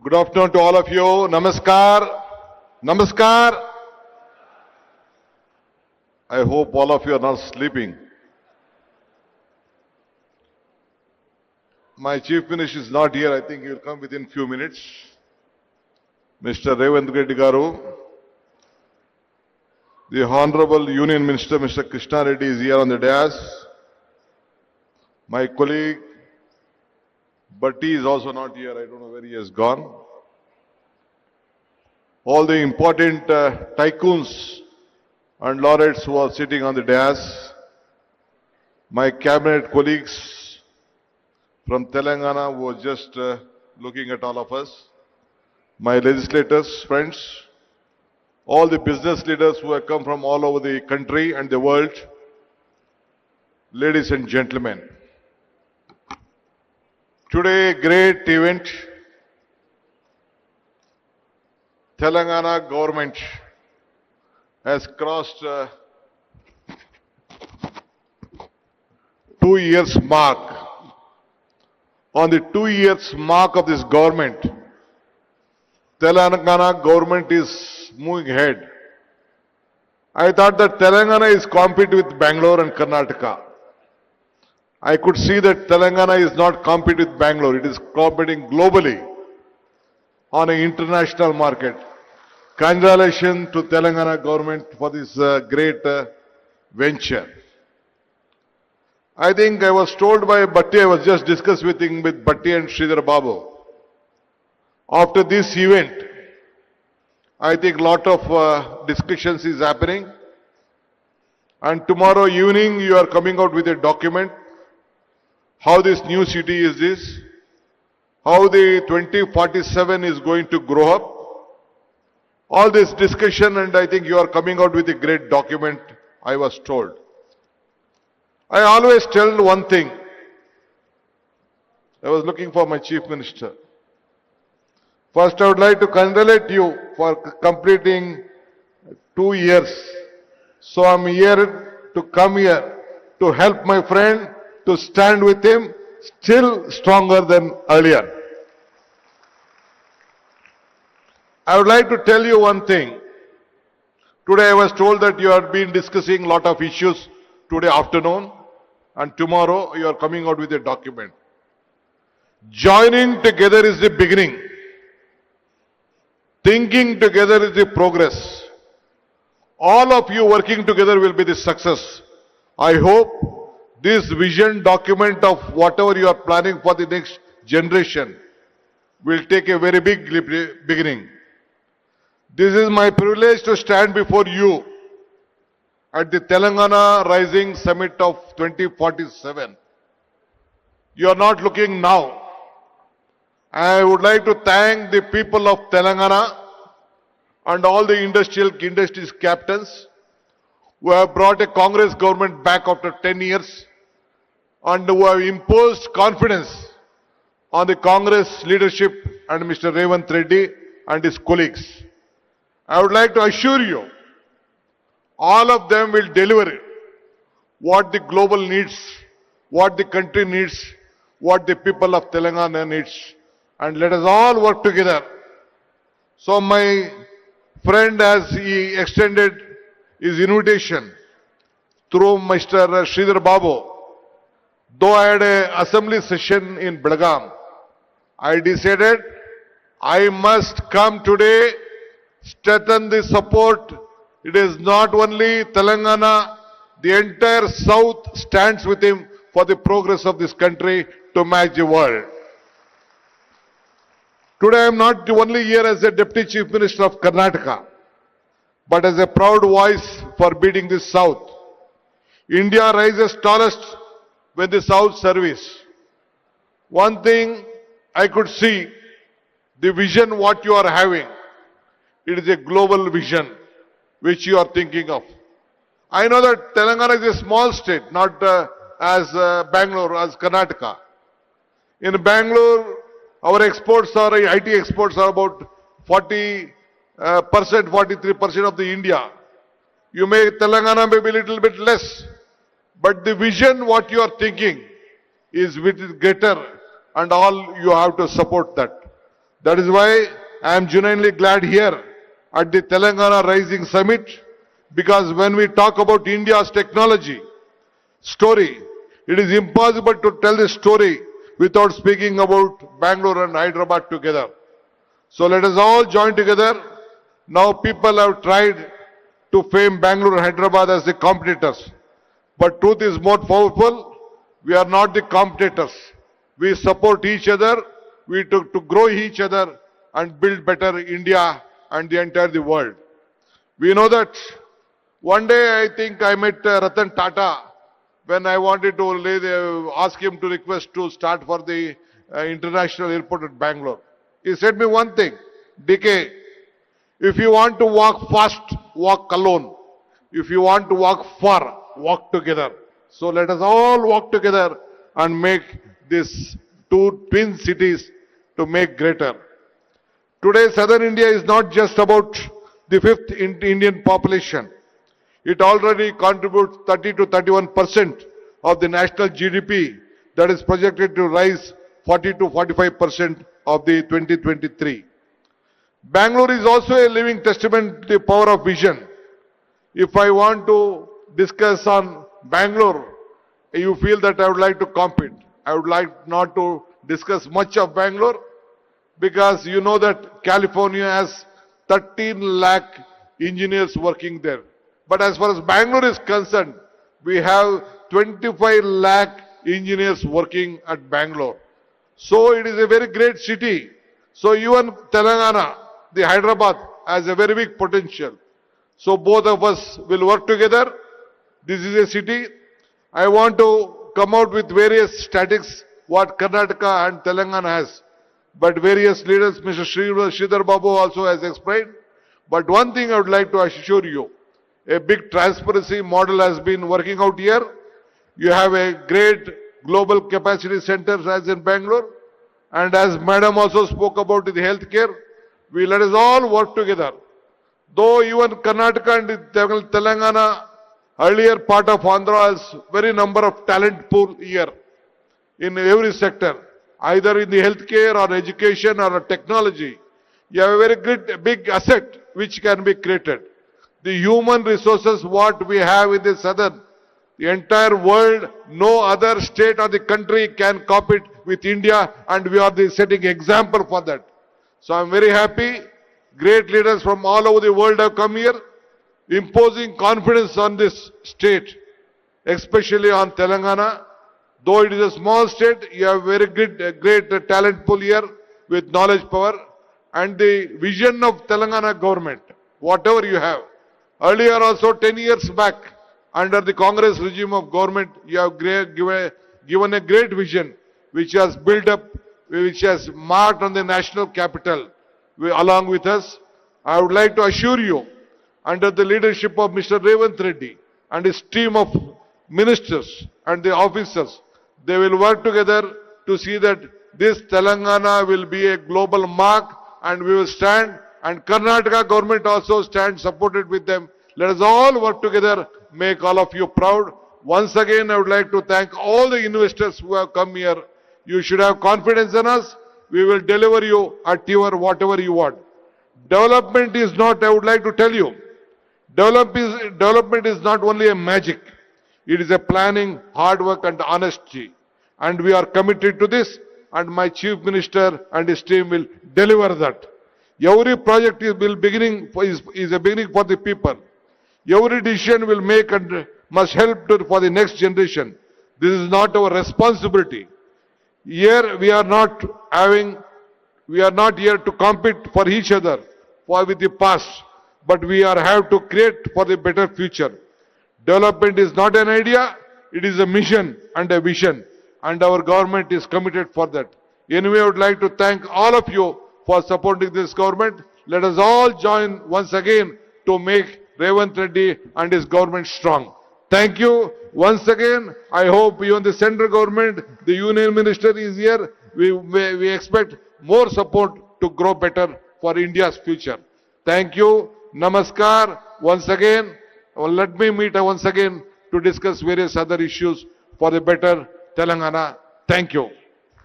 Good afternoon to all of you. Namaskar. Namaskar. I hope all of you are not sleeping. My Chief Minister is not here. I think he will come within few minutes. Mr. Revant Reddy Garu, the Honorable Union Minister, Mr. Krishna Reddy is here on the dais. My colleague, Bhatti is also not here. I don't know where he has gone. All the important tycoons and laureates who are sitting on the dais, my cabinet colleagues from Telangana who are just looking at all of us, my legislators, friends, all the business leaders who have come from all over the country and the world, ladies and gentlemen. Today, a great event. Telangana government has crossed 2 years mark. On the 2 years mark of this government, Telangana government is moving ahead. I thought that Telangana is competing with Bangalore and Karnataka. I could see that Telangana is not competing with Bangalore. It is competing globally on an international market. Congratulations to Telangana government for this great venture. I think I was told by Bhatti, I was just discussing with Bhatti and Sridhar Babu. After this event, I think lot of discussions is happening. And tomorrow evening you are coming out with a document. How this new city is this? How the 2047 is going to grow up? All this discussion, and I think you are coming out with a great document, I was told. I always tell one thing. I was looking for my Chief Minister. First, I would like to congratulate you for completing 2 years. So I'm here to come here to help my friend, to stand with him, still stronger than earlier. I would like to tell you one thing. Today I was told that you have been discussing a lot of issues today afternoon, and tomorrow you are coming out with a document. Joining together is the beginning. Thinking together is the progress. All of you working together will be the success. I hope this vision document of whatever you are planning for the next generation will take a very big beginning. This is my privilege to stand before you at the Telangana Rising Summit of 2047. You are not looking now. I would like to thank the people of Telangana and all the industries captains who have brought a Congress government back after 10 years and who have imposed confidence on the Congress leadership and Mr. Revant Reddy and his colleagues. I would like to assure you, all of them will deliver what the global needs, what the country needs, what the people of Telangana needs. And let us all work together. So my friend, as he extended his invitation through Mr. Sridhar Babu, though I had an assembly session in Belgaum, I decided I must come today, strengthen the support. It is not only Telangana, the entire South stands with him for the progress of this country to match the world. Today I am not only here as a Deputy Chief Minister of Karnataka, but as a proud voice for beating the South. India rises tallest when the South service. One thing I could see, the vision what you are having, it is a global vision which you are thinking of. I know that Telangana is a small state, not as Bangalore, as Karnataka. In Bangalore, our exports are, IT exports are about 40%, 43% of the India. You may, Telangana may be a little bit less. But the vision what you are thinking is with greater, and all you have to support that. That is why I am genuinely glad here at the Telangana Rising Summit, because when we talk about India's technology story, it is impossible to tell this story without speaking about Bangalore and Hyderabad together. So let us all join together. Now people have tried to frame Bangalore and Hyderabad as the competitors. But truth is more powerful. We are not the competitors. We support each other. We to grow each other and build better India and the entire the world. We know that one day I think I met Ratan Tata when I wanted to ask him to request to start for the international airport at Bangalore. He said me one thing, DK, if you want to walk fast, walk alone. If you want to walk far, walk together. So let us all walk together and make these two twin cities to make greater. Today, Southern India is not just about the fifth Indian population. It already contributes 30 to 31% of the national GDP that is projected to rise 40 to 45% of the 2023. Bangalore is also a living testament to the power of vision. If I want to discuss on Bangalore, you feel that I would like to compete. I would like not to discuss much of Bangalore because you know that California has 13 lakh engineers working there. But as far as Bangalore is concerned, we have 25 lakh engineers working at Bangalore. So it is a very great city. So even Telangana, the Hyderabad, has a very big potential. So both of us will work together. This is a city. I want to come out with various statistics what Karnataka and Telangana has. But various leaders, Mr. Sridhar Babu also has explained. But one thing I would like to assure you, a big transparency model has been working out here. You have a great global capacity centers as in Bangalore. And as Madam also spoke about the healthcare, we let us all work together. Though even Karnataka and Telangana, earlier part of Andhra has very number of talent pool here in every sector, either in the healthcare or education or technology. You have a very good big asset which can be created. The human resources what we have in the southern, the entire world, no other state or the country can compete with India, and we are the setting example for that. So I'm very happy. Great leaders from all over the world have come here, imposing confidence on this state, especially on Telangana. Though it is a small state, you have very good, great talent pool here with knowledge power and the vision of Telangana government, whatever you have. Earlier also 10 years back, under the Congress regime of government, you have given a great vision which has built up, which has marked on the national capital along with us. I would like to assure you, under the leadership of Mr. Revant Reddy and his team of ministers and the officers, they will work together to see that this Telangana will be a global mark and we will stand, and Karnataka government also stand supported with them. Let us all work together, make all of you proud. Once again, I would like to thank all the investors who have come here. You should have confidence in us. We will deliver you at your whatever you want. Development is not, I would like to tell you, development is not only a magic. It is a planning, hard work and honesty. And we are committed to this, and my Chief Minister and his team will deliver that. Every project is a beginning for the people. Every decision will make and must help for the next generation. This is not our responsibility. Here we are not here to compete for each other with the past, but we have to create for the better future. Development is not an idea, it is a mission and a vision, and our government is committed for that. Anyway, I would like to thank all of you for supporting this government. Let us all join once again to make Revant Reddy and his government strong. Thank you once again. I hope even the central government, the union minister is here. We expect more support to grow better for India's future. Thank you. Namaskar. Once again, let me meet once again to discuss various other issues for the better Telangana. Thank you.